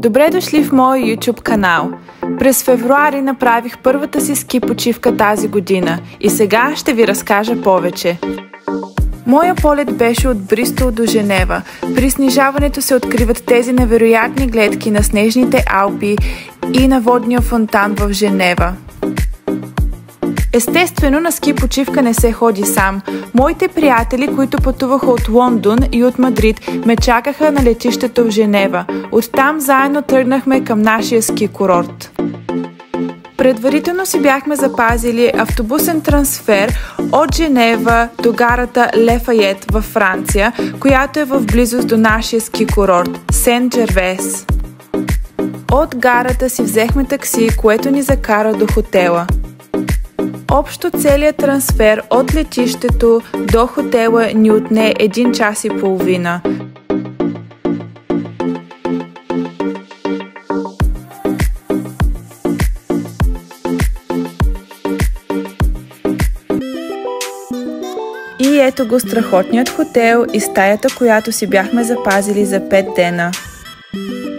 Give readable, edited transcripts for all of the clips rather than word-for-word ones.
Добре дошли в моя YouTube канал. През февруари направих първата си ски почивка тази година и сега ще ви разкажа повече. Моя полет беше от Бристол до Женева. При снижаването се откриват тези невероятни гледки на снежните Алпи и на водния фонтан в Женева. Естествено, на ски почивка не се ходи сам. Моите приятели, които пътуваха от Лондон и от Мадрид, ме чакаха на летището в Женева. Оттам заедно тръгнахме към нашия ски курорт. Предварително си бяхме запазили автобусен трансфер от Женева до гарата Лафайет във Франция, която е в близост до нашия ски курорт Сен-Джервес. От гарата си взехме такси, което ни закара до хотела. Общо целият трансфер от летището до хотела ни отне 1 час и половина. И ето го страхотният хотел и стаята, която си бяхме запазили за 5 дена.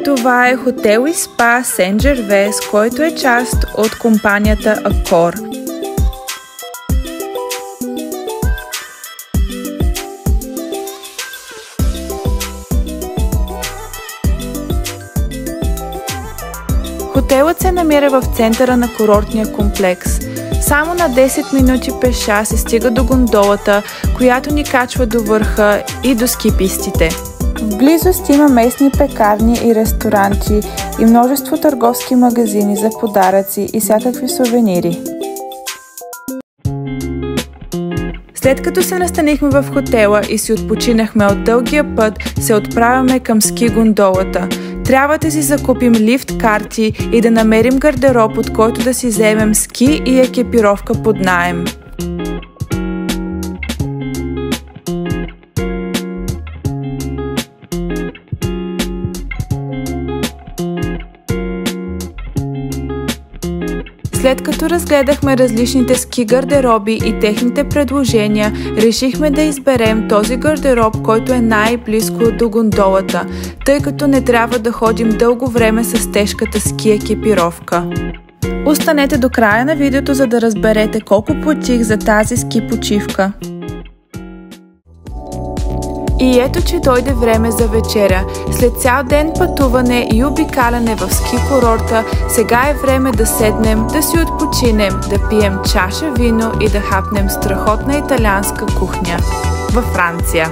Това е хотел и спа Сен-Джервес, който е част от компанията Акор. Хотелът се намира в центъра на курортния комплекс. Само на 10 минути пеша се стига до гондолата, която ни качва до върха и до ски пистите. В близост има местни пекарни и ресторанти и множество търговски магазини за подаръци и всякакви сувенири. След като се настанихме в хотела и си отпочинахме от дългия път, се отправяме към ски гондолата. Трябва да си закупим лифт карти и да намерим гардероб, от който да си вземем ски и екипировка под наем. След като разгледахме различните ски гардероби и техните предложения, решихме да изберем този гардероб, който е най-близко до гондолата, тъй като не трябва да ходим дълго време с тежката ски екипировка. Останете до края на видеото, за да разберете колко платих за тази ски почивка. И ето, че дойде време за вечеря. След цял ден пътуване и обикаляне в ски курорта, сега е време да седнем, да си отпочинем, да пием чаша вино и да хапнем страхотна италианска кухня във Франция.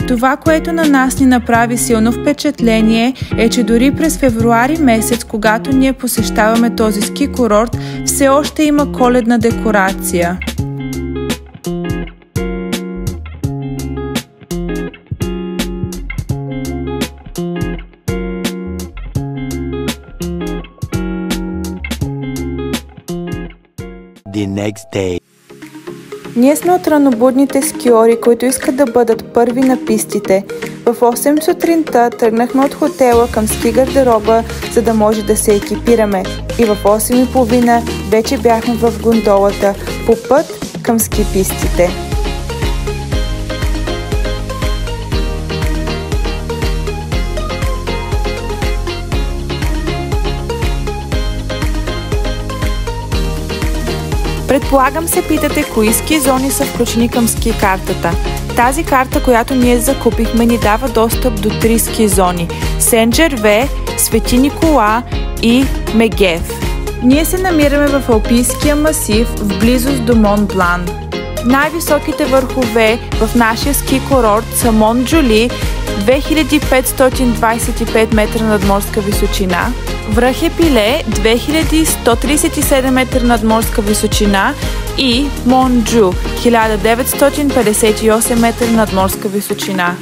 Това, което на нас ни направи силно впечатление, е, че дори през февруари месец, когато ние посещаваме този ски курорт, все още има коледна декорация. The next day. Ние сме от ранобудните скиори, които искат да бъдат първи на пистите. В 8 сутринта тръгнахме от хотела към ски гардероба, за да може да се екипираме. И в 8:30 вече бяхме в гондолата, по път към ски пистите. Предполагам се питате кои ски зони са включени към ски картата. Тази карта, която ние закупихме, ни дава достъп до 3 ски зони – Сен-Жерве, Свети Никола и Мегев. Ние се намираме в Алпийския масив в близост до Мон Блан. Най-високите върхове в нашия ски курорт са Мон Джоли, 2525 метра надморска височина, връх Епиле, 2137 метра надморска височина и Мон Джу, 1958 метра надморска височина.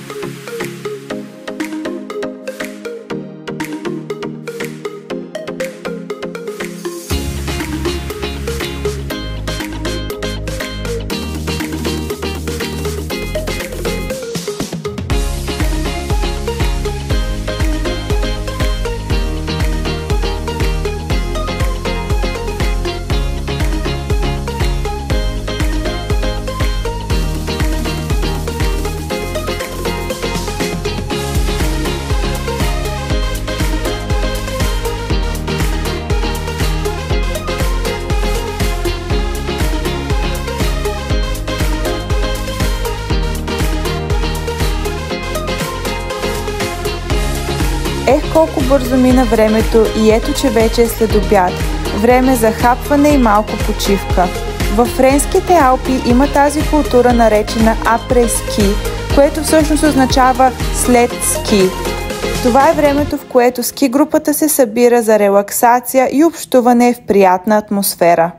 Колко бързо мина времето и ето, че вече е следобяд. Време за хапване и малко почивка. В френските Алпи има тази култура, наречена апре-ски, което всъщност означава след ски. Това е времето, в което ски групата се събира за релаксация и общуване в приятна атмосфера.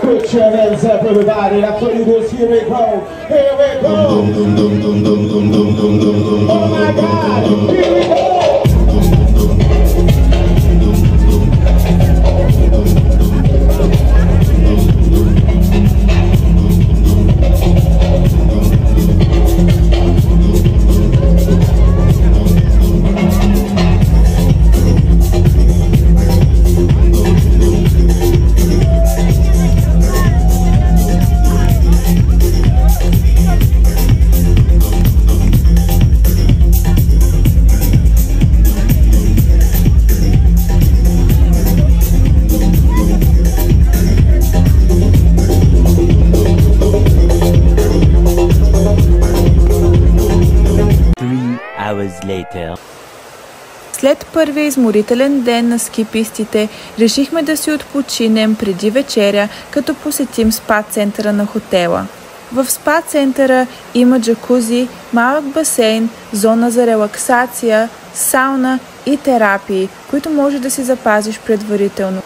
Put your hands up, everybody. That's what it is. Here we go. Here we go. Oh my God. Here we go. След първия изморителен ден на ски пистите, решихме да си отпочинем преди вечеря, като посетим спа центъра на хотела. В спа центъра има джакузи, малък басейн, зона за релаксация, сауна и терапии, които може да си запазиш предварително.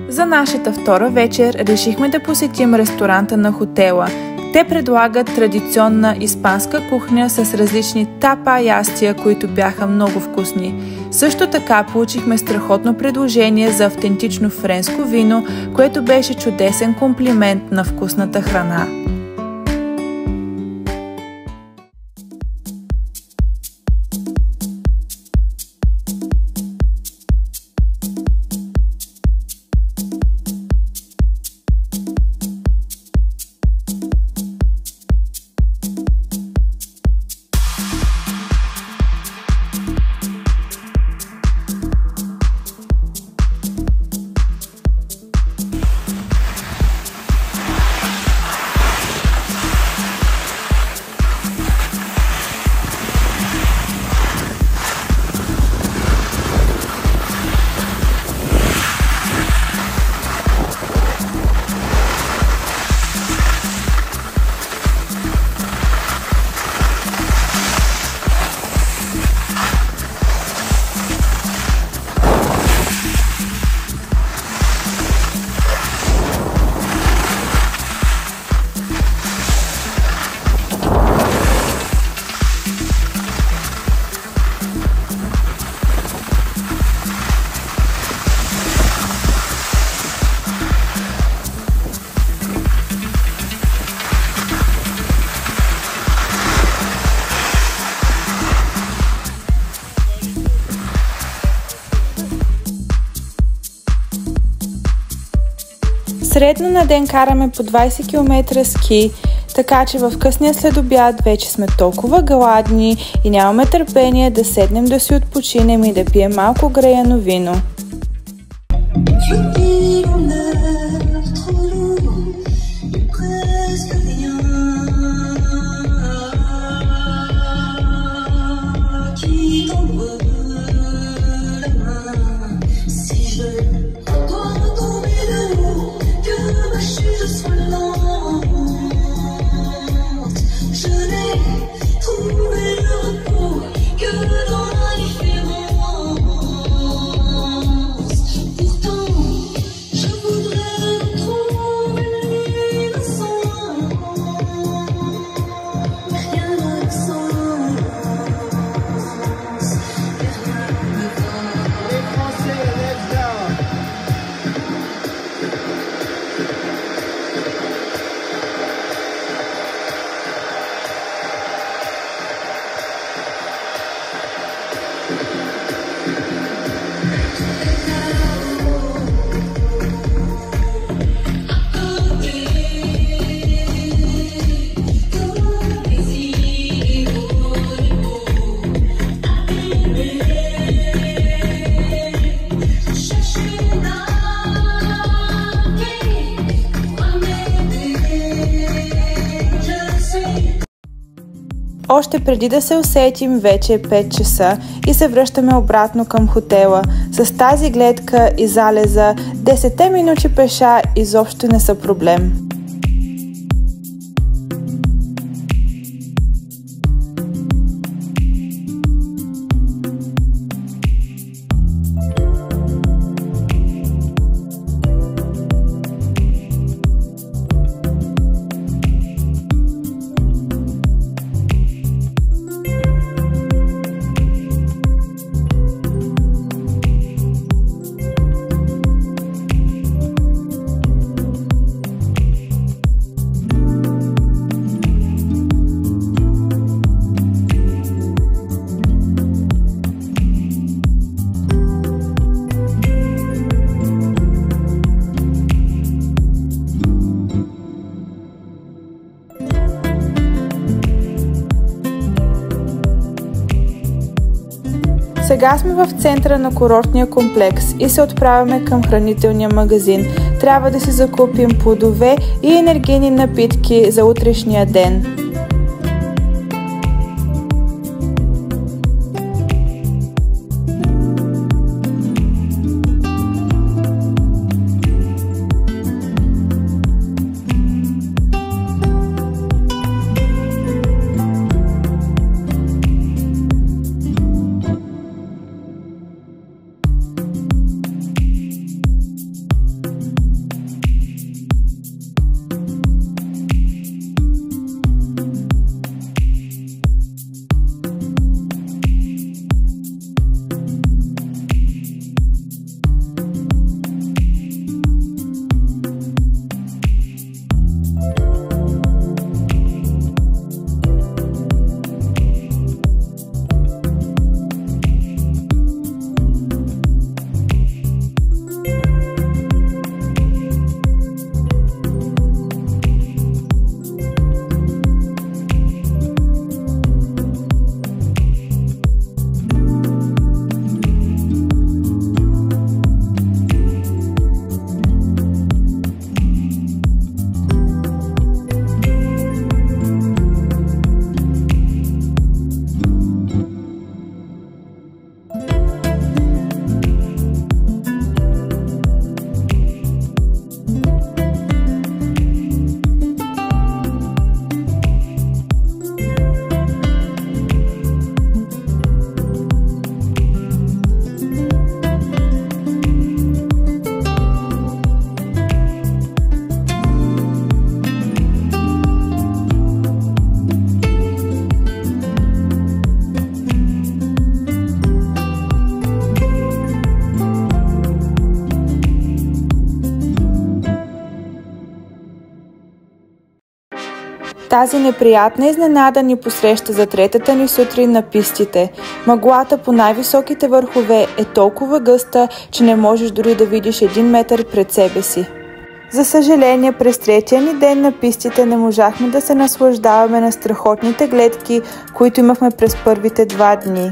За нашата втора вечер решихме да посетим ресторанта на хотела. Те предлагат традиционна испанска кухня с различни тапа ястия, които бяха много вкусни. Също така получихме страхотно предложение за автентично френско вино, което беше чудесен комплимент на вкусната храна. Средно на ден караме по 20 км ски, така че в късния следобяд вече сме толкова гладни и нямаме търпение да седнем да си отпочинем и да пием малко греяно вино. Още преди да се усетим, вече е 5 часа и се връщаме обратно към хотела. С тази гледка и залеза 10 минути пеша изобщо не са проблем. Сега сме в центъра на курортния комплекс и се отправяме към хранителния магазин. Трябва да си закупим плодове и енергийни напитки за утрешния ден. Тази неприятна изненада ни посреща за третата ни сутрин на пистите. Мъглата по най-високите върхове е толкова гъста, че не можеш дори да видиш 1 метър пред себе си. За съжаление, през третия ни ден на пистите не можахме да се наслаждаваме на страхотните гледки, които имахме през първите 2 дни.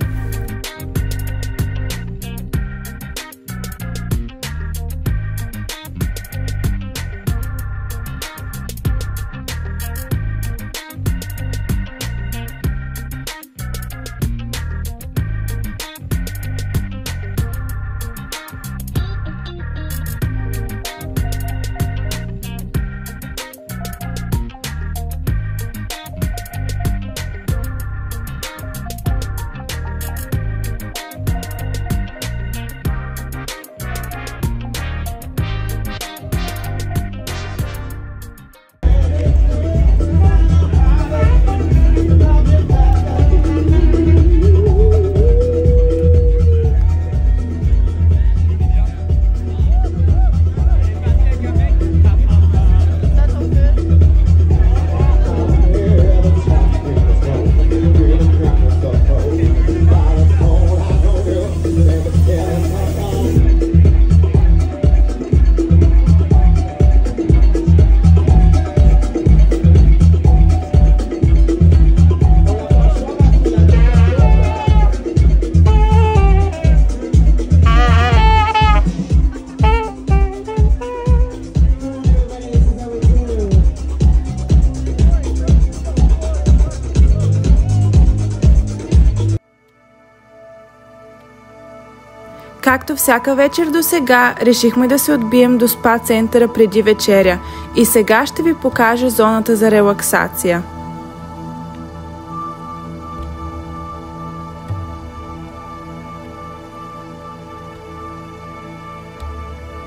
Както всяка вечер до сега, решихме да се отбием до спа центъра преди вечеря и сега ще ви покажа зоната за релаксация.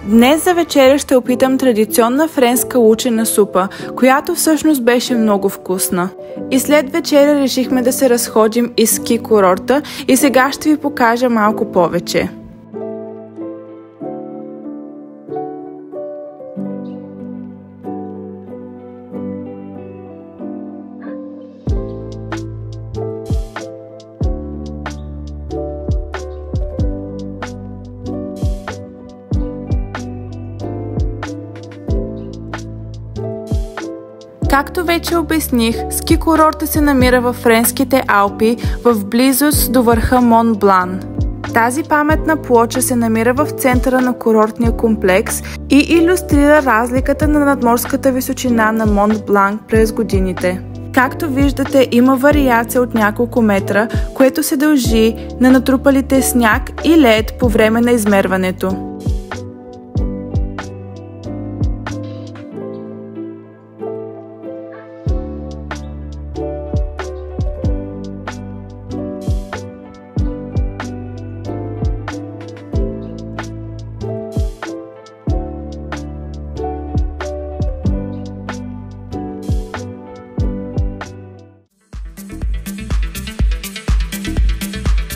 Днес за вечеря ще опитам традиционна френска лучена супа, която всъщност беше много вкусна. И след вечеря решихме да се разходим из ски курорта и сега ще ви покажа малко повече. Както вече обясних, ски курорта се намира във френските Алпи, в близост до върха Мон Блан. Тази паметна плоча се намира в центъра на курортния комплекс и илюстрира разликата на надморската височина на Мон Блан през годините. Както виждате, има вариация от няколко метра, което се дължи на натрупалите сняг и лед по време на измерването.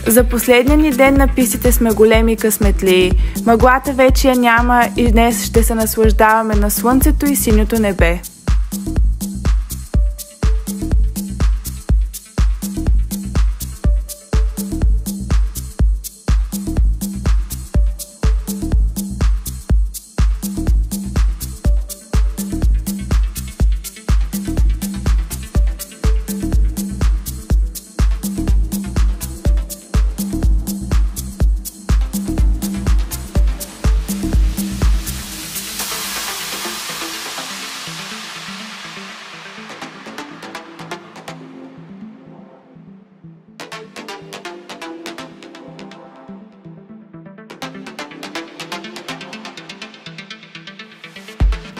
За последния ни ден на пистите сме големи късметлии. Мъглата вече я няма и днес ще се наслаждаваме на слънцето и синьото небе.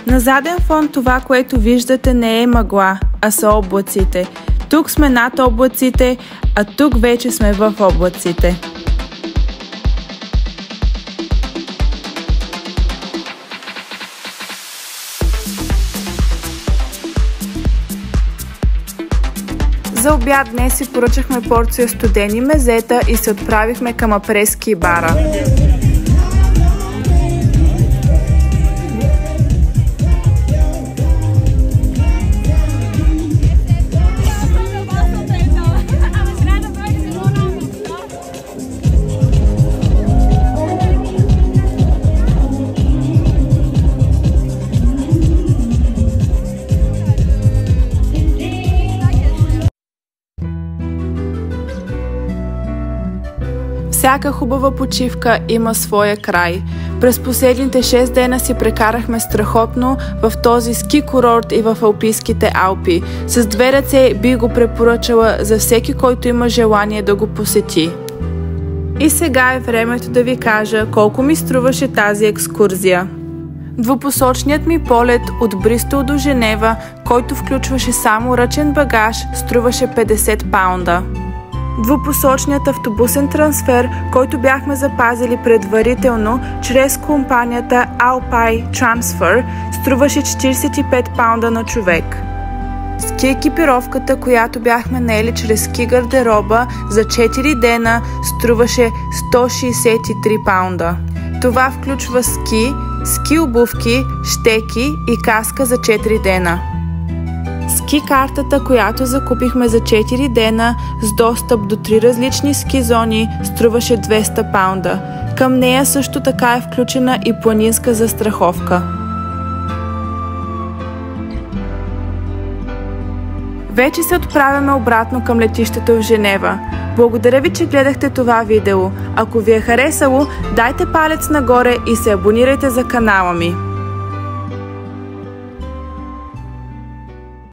На заден фон това, което виждате, не е мъгла, а са облаците. Тук сме над облаците, а тук вече сме в облаците. За обяд днес си поръчахме порция студени мезета и се отправихме към апрески бара. Всяка хубава почивка има своя край. През последните 6 дена си прекарахме страхотно в този ски курорт и в Алпийските Алпи. С 2 ръце би го препоръчала за всеки, който има желание да го посети. И сега е времето да ви кажа колко ми струваше тази екскурзия. Двупосочният ми полет от Бристол до Женева, който включваше само ръчен багаж, струваше 50 паунда. Двупосочният автобусен трансфер, който бяхме запазили предварително чрез компанията Alpine Transfer, струваше 45 паунда на човек. Ски екипировката, която бяхме наели чрез ски гардероба за 4 дена, струваше 163 паунда. Това включва ски обувки, щеки и каска за 4 дена. Ски картата, която закупихме за 4 дена с достъп до 3 различни ски зони, струваше 200 паунда. Към нея също така е включена и планинска застраховка. Вече се отправяме обратно към летището в Женева. Благодаря ви, че гледахте това видео. Ако ви е харесало, дайте палец нагоре и се абонирайте за канала ми.